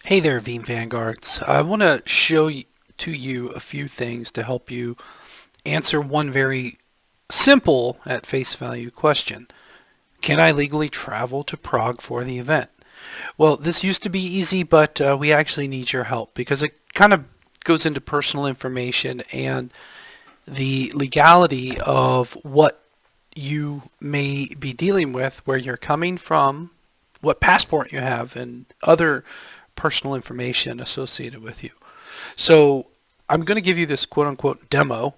Hey there, Veeam Vanguards. I want to show to you a few things to help you answer one very simple at face value question. Can I legally travel to Prague for the event? Well, this used to be easy, but we actually need your help because it kind of goes into personal information and the legality of what you may be dealing with, where you're coming from, what passport you have, and other personal information associated with you. So I'm going to give you this quote unquote demo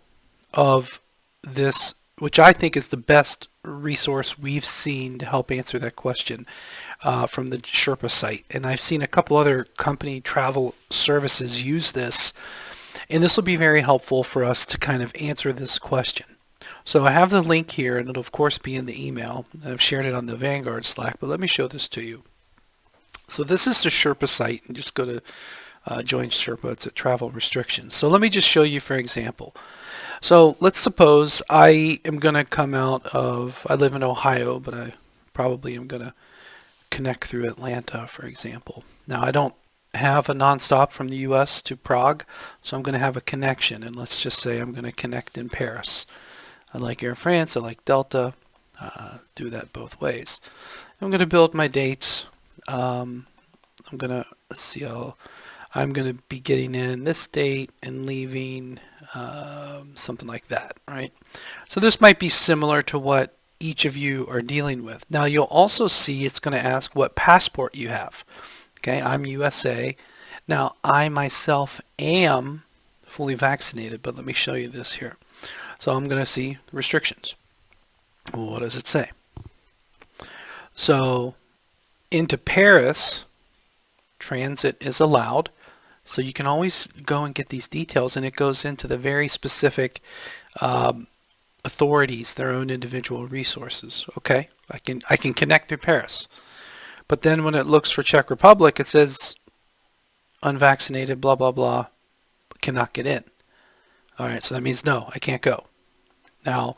of this, which I think is the best resource we've seen to help answer that question from the Sherpa site. And I've seen a couple other company travel services use this, and this will be very helpful for us to kind of answer this question. So I have the link here, and it'll of course be in the email. I've shared it on the Vanguard Slack, but let me show this to you. So this is the Sherpa site, and just go to join Sherpa. It's at travel restrictions. So let me just show you for example. So let's suppose I am going to come out of, I live in Ohio, but I probably am going to connect through Atlanta, for example. Now I don't have a nonstop from the US to Prague, so I'm going to have a connection, and let's just say I'm going to connect in Paris. I like Air France, I like Delta, do that both ways. I'm going to build my dates. I'm going to see how I'm going to be getting in this date and leaving something like that, right? So this might be similar to what each of you are dealing with. Now you'll also see it's going to ask what passport you have. Okay, I'm USA. Now I myself am fully vaccinated, but let me show you this here. So I'm going to see restrictions. What does it say? So into Paris, transit is allowed. So you can always go and get these details, and it goes into the very specific authorities, their own individual resources. Okay, I can connect through Paris, but then when it looks for Czech Republic, it says unvaccinated, blah blah blah, cannot get in. All right, so that means no, I can't go. Now,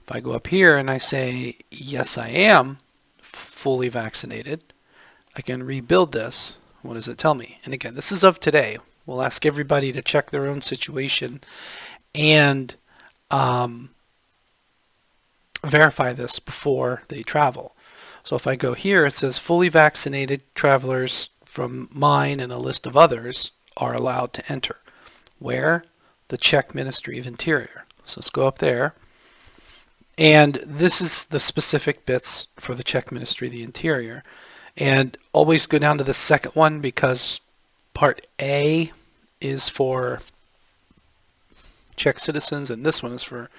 if I go up here and I say yes, I am fully vaccinated, I can rebuild this. What does it tell me? And again, this is of today. We'll ask everybody to check their own situation and verify this before they travel. So if I go here, it says fully vaccinated travelers from mine and a list of others are allowed to enter. Where? The Czech Ministry of Interior. So let's go up there. And this is the specific bits for the Czech Ministry of the Interior. And always go down to the second one, because part A is for Czech citizens and this one is for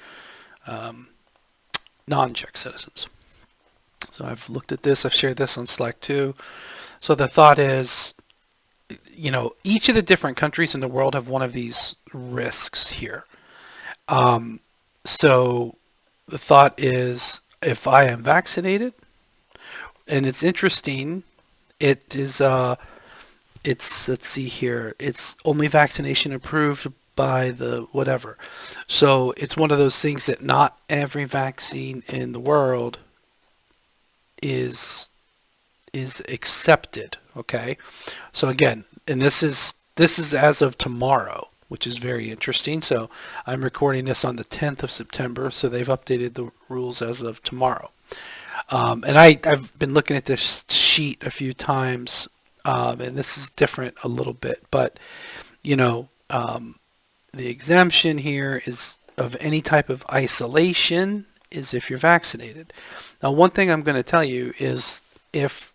non-Czech citizens. So I've looked at this, I've shared this on Slack too. So the thought is, you know, each of the different countries in the world have one of these risks here. So the thought is, if I am vaccinated, and it's interesting, it is let's see here, it's only vaccination approved by the whatever. So it's one of those things that not every vaccine in the world is accepted. Okay, so again, and this is as of tomorrow, which is very interesting. So I'm recording this on the 10th of September, so they've updated the rules as of tomorrow. And I've been looking at this sheet a few times, and this is different a little bit, but you know, the exemption here is of any type of isolation is if you're vaccinated. Now, one thing I'm going to tell you is, if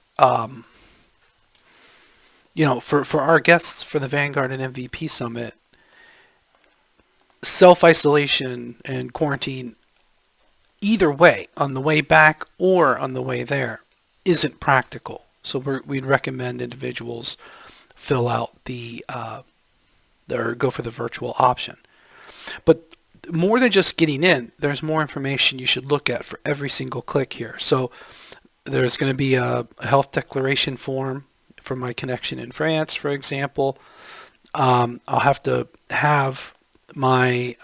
you know, for our guests for the Vanguard and MVP Summit, self-isolation and quarantine, either way, on the way back or on the way there, isn't practical. So we'd recommend individuals fill out or go for the virtual option. But more than just getting in, there's more information you should look at for every single click here. So there's going to be a health declaration form for my connection in France, for example. I'll have to have my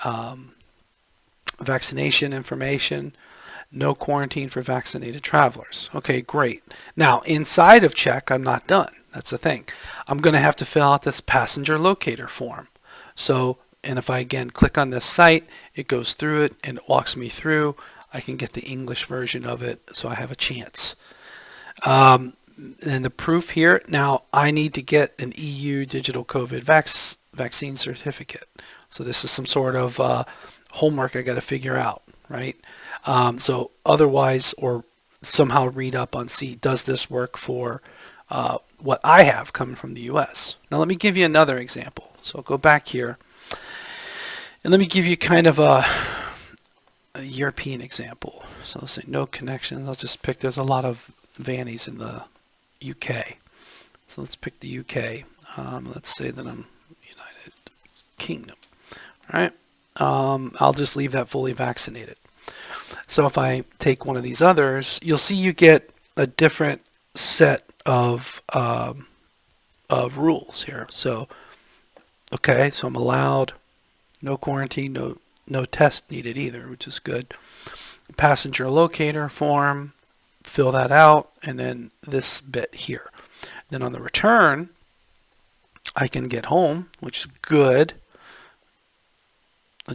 vaccination information, no quarantine for vaccinated travelers. Okay, great. Now, inside of Czech, I'm not done. That's the thing. I'm going to have to fill out this passenger locator form. So, and if I again click on this site, it goes through it and it walks me through. I can get the English version of it, so I have a chance. And the proof here, now I need to get an EU digital COVID vaccine certificate. So this is some sort of homework I got to figure out, right? So otherwise, or somehow read up on, see, does this work for what I have coming from the US? Now let me give you another example. So I'll go back here and let me give you kind of a European example. So let's say no connections. I'll just pick, there's a lot of Vannies in the UK. So let's pick the UK. Let's say that I'm United Kingdom. All right. I'll just leave that fully vaccinated. So if I take one of these others, you'll see you get a different set of rules here. So, okay, so I'm allowed, no quarantine, no test needed either, which is good. Passenger locator form, fill that out, and then this bit here. Then on the return, I can get home, which is good.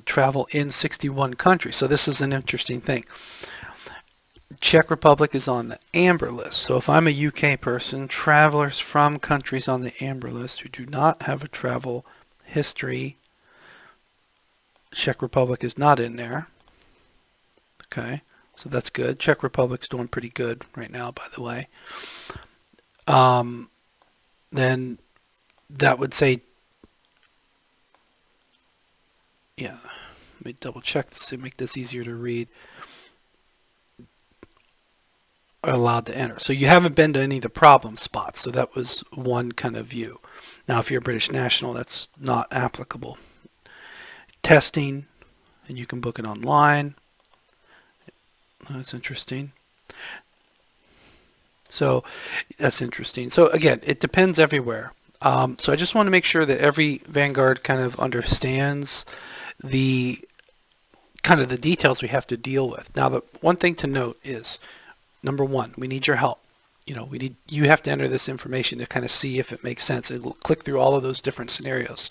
Travel in 61 countries. So this is an interesting thing. Czech Republic is on the amber list. So if I'm a UK person, travelers from countries on the amber list who do not have a travel history, Czech Republic is not in there. Okay, so that's good. Czech Republic's doing pretty good right now, by the way. Then that would say, yeah, let me double check this to make this easier to read. Are allowed to enter. So you haven't been to any of the problem spots. So that was one kind of view. Now, if you're a British national, that's not applicable. Testing, and you can book it online. That's interesting. So that's interesting. So again, it depends everywhere. So I just want to make sure that every Vanguard kind of understands the kind of the details we have to deal with. Now, the one thing to note is, number one, we need your help. You have to enter this information to kind of see if it makes sense and click through all of those different scenarios.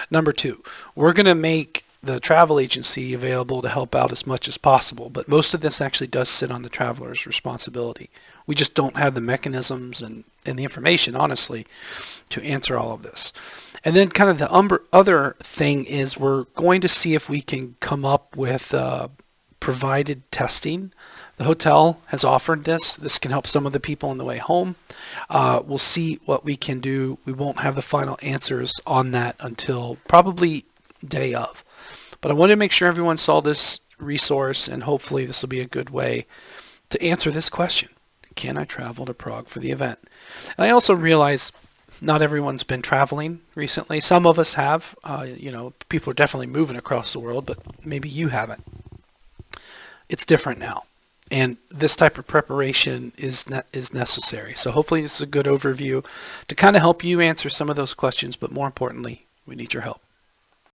Number two, we're going to make the travel agency available to help out as much as possible, but most of this actually does sit on the traveler's responsibility. We just don't have the mechanisms and the information, honestly, to answer all of this. And then kind of the other thing is we're going to see if we can come up with provided testing. The hotel has offered this. This can help some of the people on the way home. We'll see what we can do. We won't have the final answers on that until probably day of. But I wanted to make sure everyone saw this resource, and hopefully this will be a good way to answer this question. Can I travel to Prague for the event? And I also realize not everyone's been traveling recently. Some of us have. People are definitely moving across the world, but maybe you haven't. It's different now. And this type of preparation is necessary. So hopefully this is a good overview to kind of help you answer some of those questions, but more importantly, we need your help.